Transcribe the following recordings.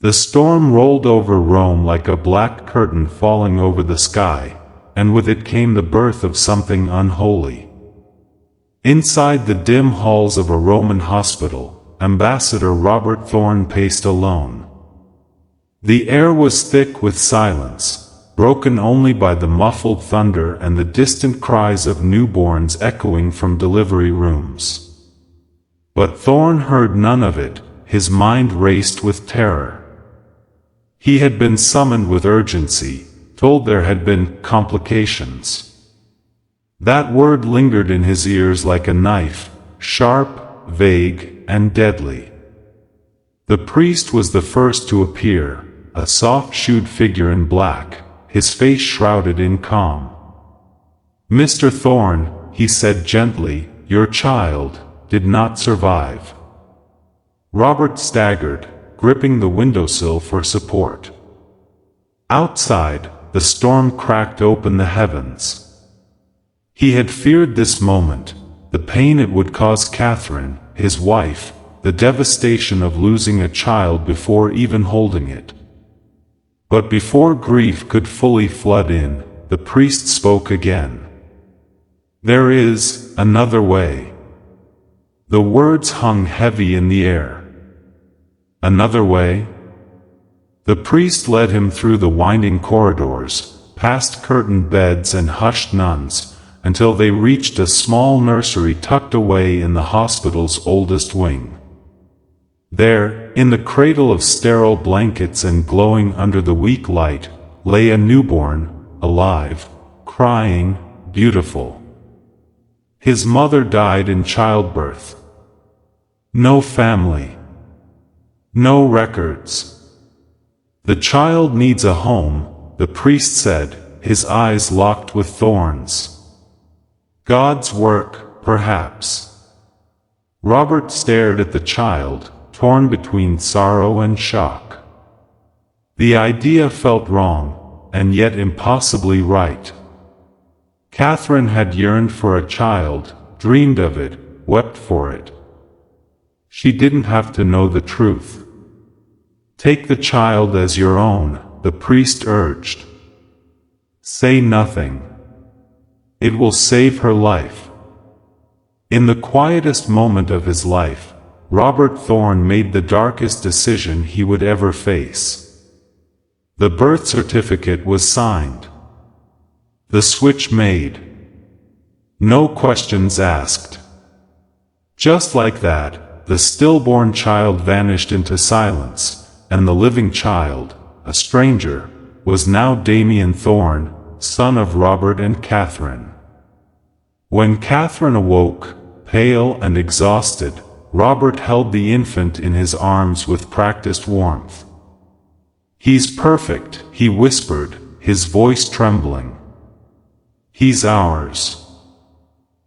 The storm rolled over Rome like a black curtain falling over the sky, and with it came the birth of something unholy. Inside the dim halls of a Roman hospital, Ambassador Robert Thorn paced alone. The air was thick with silence, broken only by the muffled thunder and the distant cries of newborns echoing from delivery rooms. But Thorn heard none of it. His mind raced with terror. He had been summoned with urgency, told there had been complications. That word lingered in his ears like a knife, sharp, vague, and deadly. The priest was the first to appear, a soft-shoed figure in black, his face shrouded in calm. "Mr. Thorn," he said gently, "your child did not survive." Robert staggered, gripping the windowsill for support. Outside, the storm cracked open the heavens. He had feared this moment, the pain it would cause Katherine, his wife, the devastation of losing a child before even holding it. But before grief could fully flood in, the priest spoke again. "There is another way." The words hung heavy in the air. Another way? The priest led him through the winding corridors, past curtained beds and hushed nuns, until they reached a small nursery tucked away in the hospital's oldest wing. There, in the cradle of sterile blankets and glowing under the weak light, lay a newborn, alive, crying, beautiful. His mother died in childbirth. No family. No records. "The child needs a home," the priest said, his eyes locked with Thorn's. "God's work, perhaps." Robert stared at the child, torn between sorrow and shock. The idea felt wrong, and yet impossibly right. Katherine had yearned for a child, dreamed of it, wept for it. She didn't have to know the truth. "Take the child as your own," the priest urged. "Say nothing. It will save her life." In the quietest moment of his life, Robert Thorn made the darkest decision he would ever face. The birth certificate was signed. The switch made. No questions asked. Just like that, the stillborn child vanished into silence, and the living child, a stranger, was now Damien Thorn, son of Robert and Katherine. When Katherine awoke, pale and exhausted, Robert held the infant in his arms with practiced warmth. "He's perfect," he whispered, his voice trembling. "He's ours."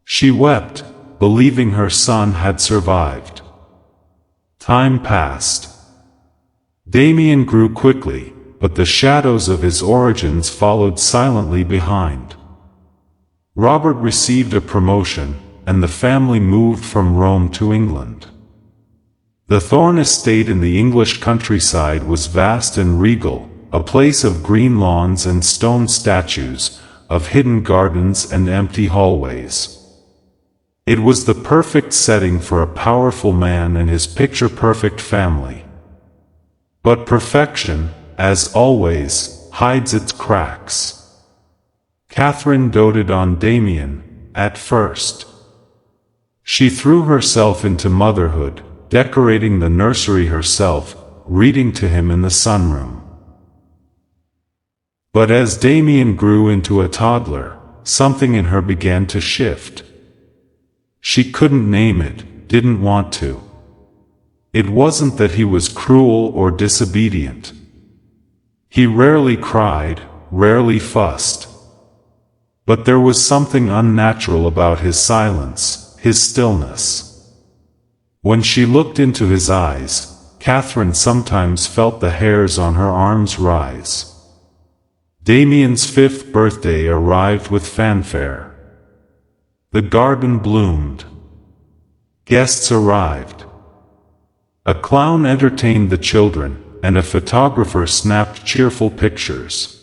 She wept, believing her son had survived. Time passed. Damien grew quickly, but the shadows of his origins followed silently behind. Robert received a promotion, and the family moved from Rome to England. The Thorn estate in the English countryside was vast and regal, a place of green lawns and stone statues, of hidden gardens and empty hallways. It was the perfect setting for a powerful man and his picture-perfect family. But perfection, as always, hides its cracks. Katherine doted on Damien, at first. She threw herself into motherhood, decorating the nursery herself, reading to him in the sunroom. But as Damien grew into a toddler, something in her began to shift. She couldn't name it, didn't want to. It wasn't that he was cruel or disobedient. He rarely cried, rarely fussed. But there was something unnatural about his silence, his stillness. When she looked into his eyes, Katherine sometimes felt the hairs on her arms rise. Damien's 5th birthday arrived with fanfare. The garden bloomed. Guests arrived. A clown entertained the children, and a photographer snapped cheerful pictures.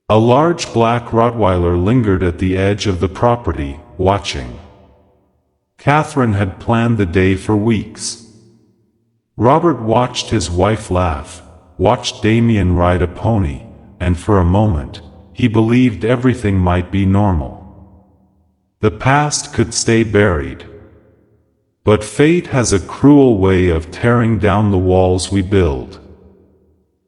A large black Rottweiler lingered at the edge of the property, watching. Katherine had planned the day for weeks. Robert watched his wife laugh, watched Damien ride a pony, and for a moment, he believed everything might be normal. The past could stay buried. But fate has a cruel way of tearing down the walls we build.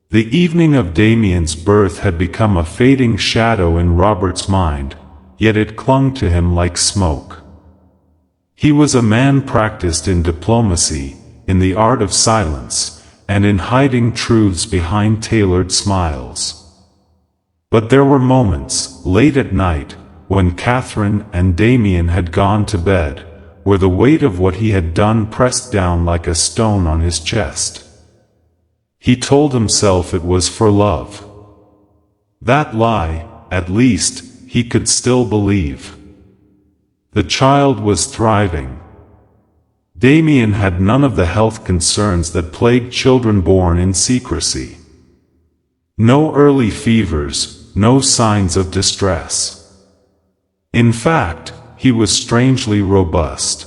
The evening of Damien's birth had become a fading shadow in Robert's mind, yet it clung to him like smoke. He was a man practiced in diplomacy, in the art of silence, and in hiding truths behind tailored smiles. But there were moments, late at night, when Katherine and Damien had gone to bed, where the weight of what he had done pressed down like a stone on his chest. He told himself it was for love. That lie, at least, he could still believe. The child was thriving. Damien had none of the health concerns that plague children born in secrecy. No early fevers, no signs of distress. In fact, he was strangely robust.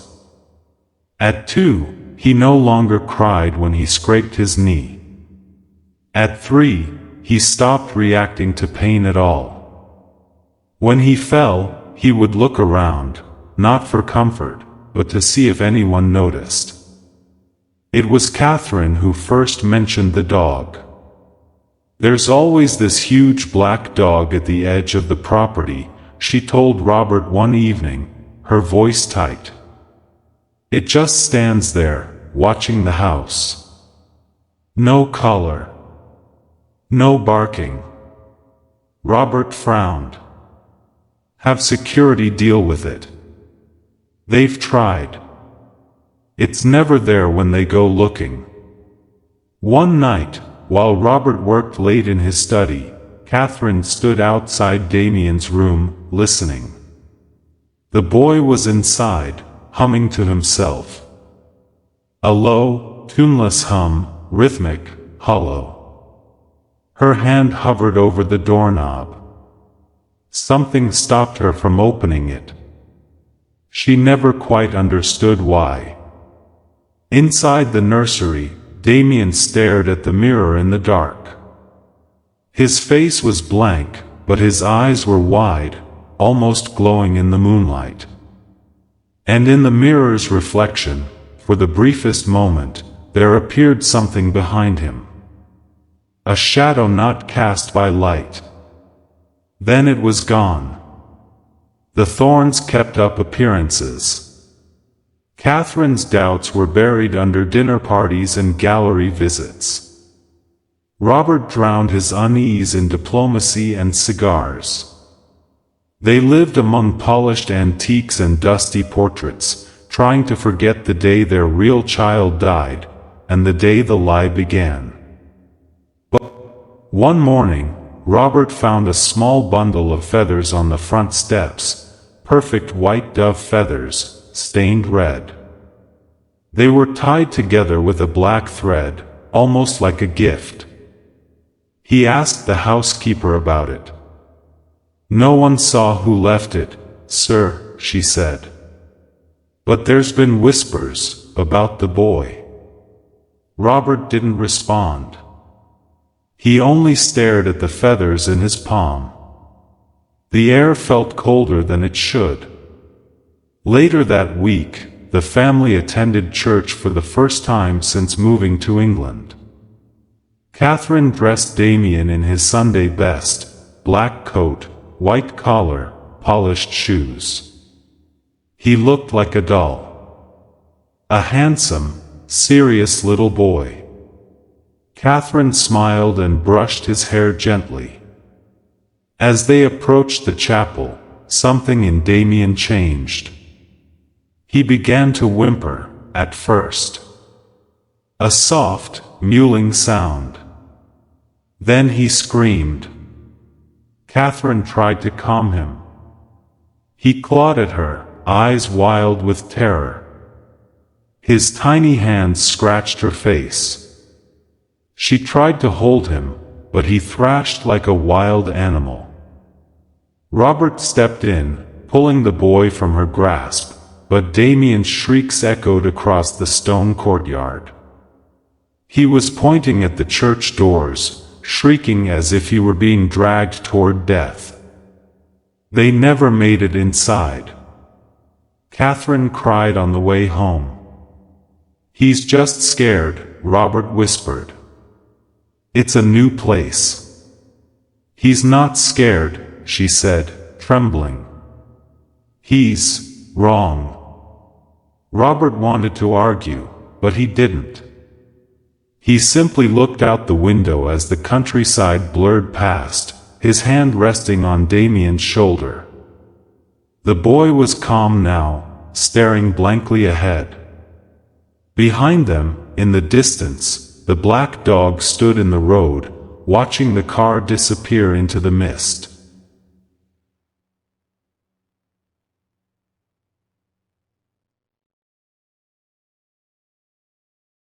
At 2, he no longer cried when he scraped his knee. At 3, he stopped reacting to pain at all. When he fell, he would look around, not for comfort, but to see if anyone noticed. It was Katherine who first mentioned the dog. "There's always this huge black dog at the edge of the property," she told Robert one evening, her voice tight. "It just stands there, watching the house. No collar. No barking." Robert frowned. "Have security deal with it. They've tried. It's never there when they go looking." One night, while Robert worked late in his study, Katherine stood outside Damien's room, listening. The boy was inside, humming to himself. A low, tuneless hum, rhythmic, hollow. Her hand hovered over the doorknob. Something stopped her from opening it. She never quite understood why. Inside the nursery, Damien stared at the mirror in the dark. His face was blank, but his eyes were wide, almost glowing in the moonlight. And in the mirror's reflection, for the briefest moment, there appeared something behind him. A shadow not cast by light. Then it was gone. The Thorns kept up appearances. Katherine's doubts were buried under dinner parties and gallery visits. Robert drowned his unease in diplomacy and cigars. They lived among polished antiques and dusty portraits, trying to forget the day their real child died, and the day the lie began. But one morning, Robert found a small bundle of feathers on the front steps, perfect white dove feathers, stained red. They were tied together with a black thread, almost like a gift. He asked the housekeeper about it. "No one saw who left it, sir," she said. "But there's been whispers about the boy." Robert didn't respond. He only stared at the feathers in his palm. The air felt colder than it should. Later that week, the family attended church for the first time since moving to England. Katherine dressed Damien in his Sunday best, black coat, white collar, polished shoes. He looked like a doll. A handsome, serious little boy. Katherine smiled and brushed his hair gently. As they approached the chapel, something in Damien changed. He began to whimper, at first. A soft, mewling sound. Then he screamed. Katherine tried to calm him. He clawed at her, eyes wild with terror. His tiny hands scratched her face. She tried to hold him, but he thrashed like a wild animal. Robert stepped in, pulling the boy from her grasp, but Damien's shrieks echoed across the stone courtyard. He was pointing at the church doors, shrieking as if he were being dragged toward death. They never made it inside. Katherine cried on the way home. "He's just scared," Robert whispered. "It's a new place." "He's not scared," she said, trembling. "He's wrong." Robert wanted to argue, but he didn't. He simply looked out the window as the countryside blurred past, his hand resting on Damien's shoulder. The boy was calm now, staring blankly ahead. Behind them, in the distance, the black dog stood in the road, watching the car disappear into the mist.